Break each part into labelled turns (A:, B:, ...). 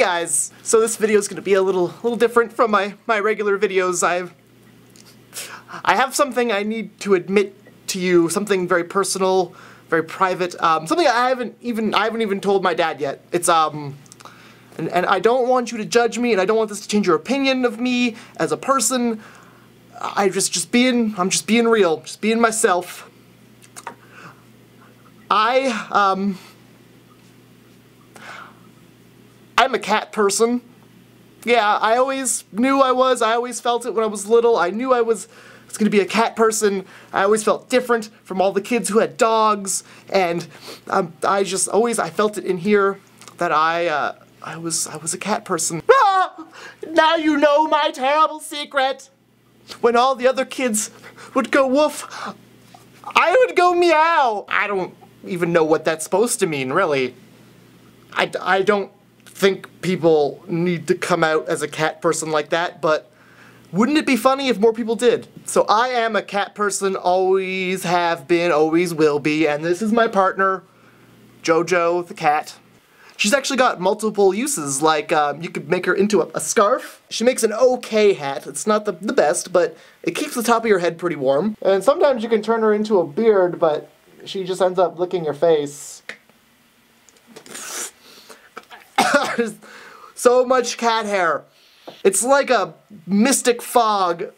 A: guys! So this video is going to be a little different from my regular videos. I have something I need to admit to you, something very personal, very private, something I haven't even told my dad yet. It's and I don't want you to judge me, and I don't want this to change your opinion of me as a person. I'm just being real, just being myself. I'm a cat person. Yeah, I always knew I always felt it when I was little. I knew I was gonna be a cat person. I always felt different from all the kids who had dogs, and I felt it in here that I was a cat person. Ah! Now you know my terrible secret. When all the other kids would go woof, I would go meow. I don't even know what that's supposed to mean, really. I don't think people need to come out as a cat person like that, but wouldn't it be funny if more people did? So I am a cat person, always have been, always will be, and this is my partner, Jojo the cat. She's actually got multiple uses, like you could make her into a scarf. She makes an okay hat. It's not the best, but it keeps the top of your head pretty warm. And sometimes you can turn her into a beard, but she just ends up licking your face. So much cat hair. It's like a mystic fog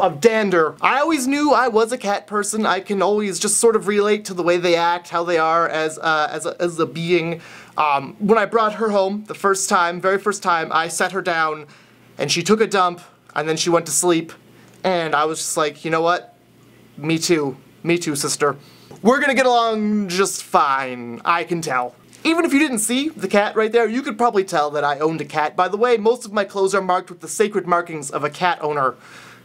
A: of dander. I always knew I was a cat person. I can always just sort of relate to the way they act, how they are as a being. When I brought her home the very first time, I set her down and she took a dump and then she went to sleep, and I was just like, you know what? Me too, sister. We're gonna get along just fine, I can tell. Even if you didn't see the cat right there, you could probably tell that I owned a cat. By the way, most of my clothes are marked with the sacred markings of a cat owner,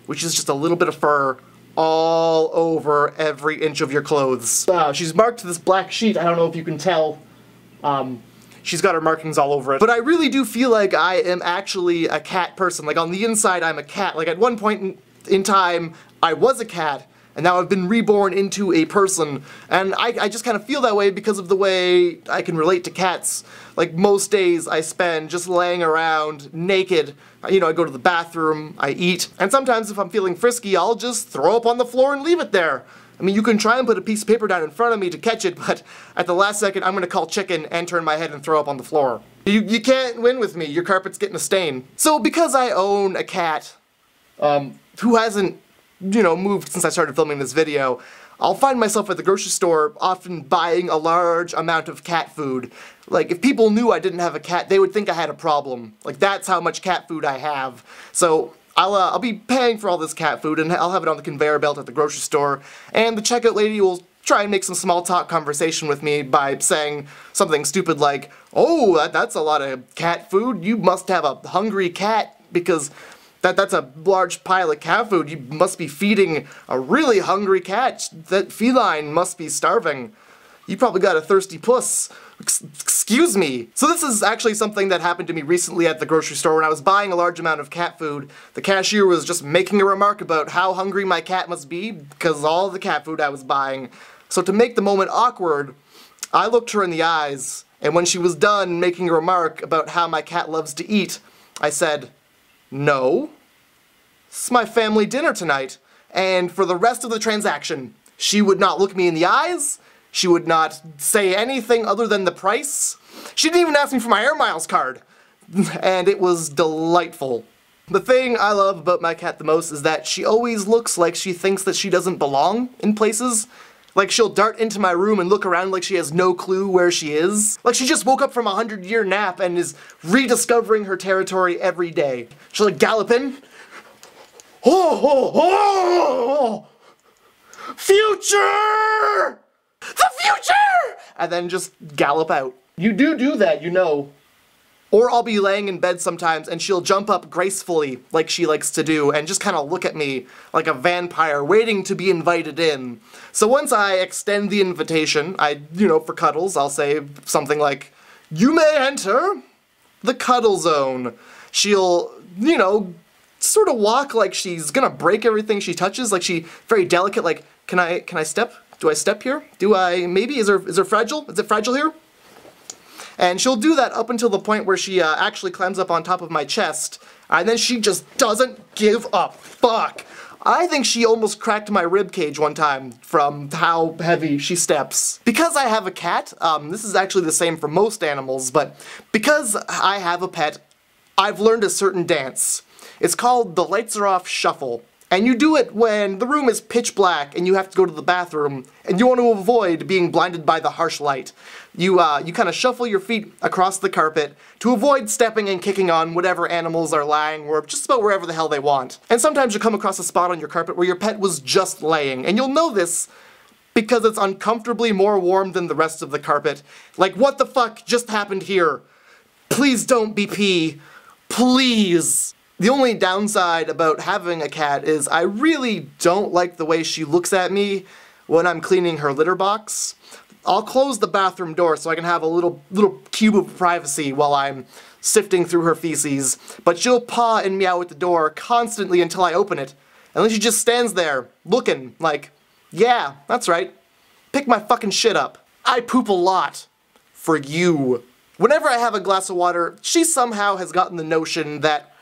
A: which is just a little bit of fur all over every inch of your clothes. She's marked to this black sheet. I don't know if you can tell. She's got her markings all over it. But I really do feel like I am actually a cat person. Like, on the inside, I'm a cat. Like, at one point in time, I was a cat, and now I've been reborn into a person, and I just kind of feel that way because of the way I can relate to cats. Like, most days I spend just laying around naked. You know, I go to the bathroom, I eat, and sometimes if I'm feeling frisky, I'll just throw up on the floor and leave it there. I mean, you can try and put a piece of paper down in front of me to catch it, but at the last second, I'm gonna call chicken and turn my head and throw up on the floor. You can't win with me. Your carpet's getting a stain. So because I own a cat, who hasn't, you know, moved since I started filming this video, I'll find myself at the grocery store often buying a large amount of cat food. Like, if people knew I didn't have a cat, they would think I had a problem. Like, that's how much cat food I have. So I'll be paying for all this cat food, and I'll have it on the conveyor belt at the grocery store, and the checkout lady will try and make some small talk conversation with me by saying something stupid like, "Oh, that's a lot of cat food. You must have a hungry cat, because that's a large pile of cat food. You must be feeding a really hungry cat. That feline must be starving. You probably got a thirsty puss. Excuse me." So this is actually something that happened to me recently at the grocery store when I was buying a large amount of cat food. The cashier was just making a remark about how hungry my cat must be because of all the cat food I was buying. So to make the moment awkward, I looked her in the eyes, and when she was done making a remark about how my cat loves to eat, I said, "No, it's my family dinner tonight." And for the rest of the transaction, she would not look me in the eyes. She would not say anything other than the price. She didn't even ask me for my Air Miles card. And it was delightful. The thing I love about my cat the most is that she always looks like she thinks that she doesn't belong in places. Like, she'll dart into my room and look around like she has no clue where she is. Like she just woke up from a 100-year nap and is rediscovering her territory every day. She'll like gallop in. Oh, oh, oh! Future! The future! And then just gallop out. You do that, you know. Or I'll be laying in bed sometimes and she'll jump up gracefully, like she likes to do, and just kind of look at me like a vampire waiting to be invited in. So once I extend the invitation, for cuddles, I'll say something like, "You may enter the cuddle zone." She'll, sort of walk like she's gonna break everything she touches, like she very delicate, like, can I step? Do I step here? Is it fragile here? And she'll do that up until the point where she actually climbs up on top of my chest, and then she just doesn't give a fuck. I think she almost cracked my rib cage one time from how heavy she steps. Because I have a cat, this is actually the same for most animals, but because I have a pet, I've learned a certain dance. It's called the lights are off shuffle. And you do it when the room is pitch black and you have to go to the bathroom and you want to avoid being blinded by the harsh light. You kind of shuffle your feet across the carpet to avoid stepping and kicking on whatever animals are lying or just about wherever the hell they want. And sometimes you'll come across a spot on your carpet where your pet was just laying, and you'll know this because it's uncomfortably more warm than the rest of the carpet. Like, what the fuck just happened here? Please don't be pee. Please. The only downside about having a cat is I really don't like the way she looks at me when I'm cleaning her litter box. I'll close the bathroom door so I can have a little cube of privacy while I'm sifting through her feces, but she'll paw and meow at the door constantly until I open it, and then she just stands there, looking like, yeah, that's right, pick my fucking shit up. I poop a lot. For you. Whenever I have a glass of water, she somehow has gotten the notion that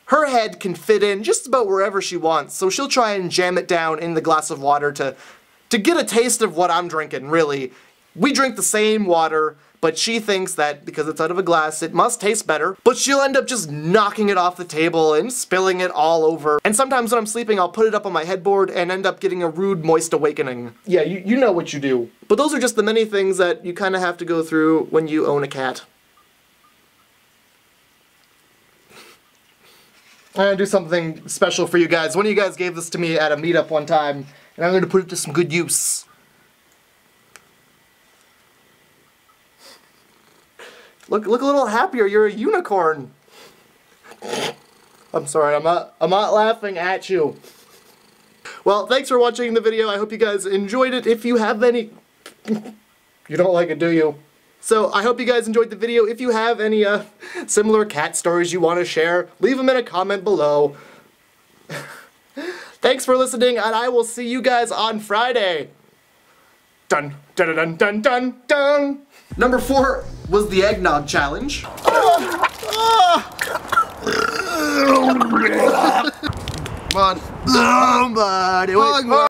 A: her head can fit in just about wherever she wants, so she'll try and jam it down in the glass of water to get a taste of what I'm drinking, really. We drink the same water, but she thinks that because it's out of a glass, it must taste better, but she'll end up just knocking it off the table and spilling it all over. And sometimes when I'm sleeping, I'll put it up on my headboard and end up getting a rude, moist awakening. Yeah, you know what you do. But those are just the many things that you kind of have to go through when you own a cat. I'm gonna do something special for you guys. One of you guys gave this to me at a meetup one time, and I'm gonna put it to some good use. Look a little happier, you're a unicorn. I'm sorry, I'm not laughing at you. Well, thanks for watching the video. I hope you guys enjoyed it. If you have any... You don't like it, do you? So, I hope you guys enjoyed the video. If you have any similar cat stories you want to share, leave them in a comment below. Thanks for listening, and I will see you guys on Friday. Dun, dun, dun, dun, dun, dun. Number 4 was the eggnog challenge. Come on. Somebody.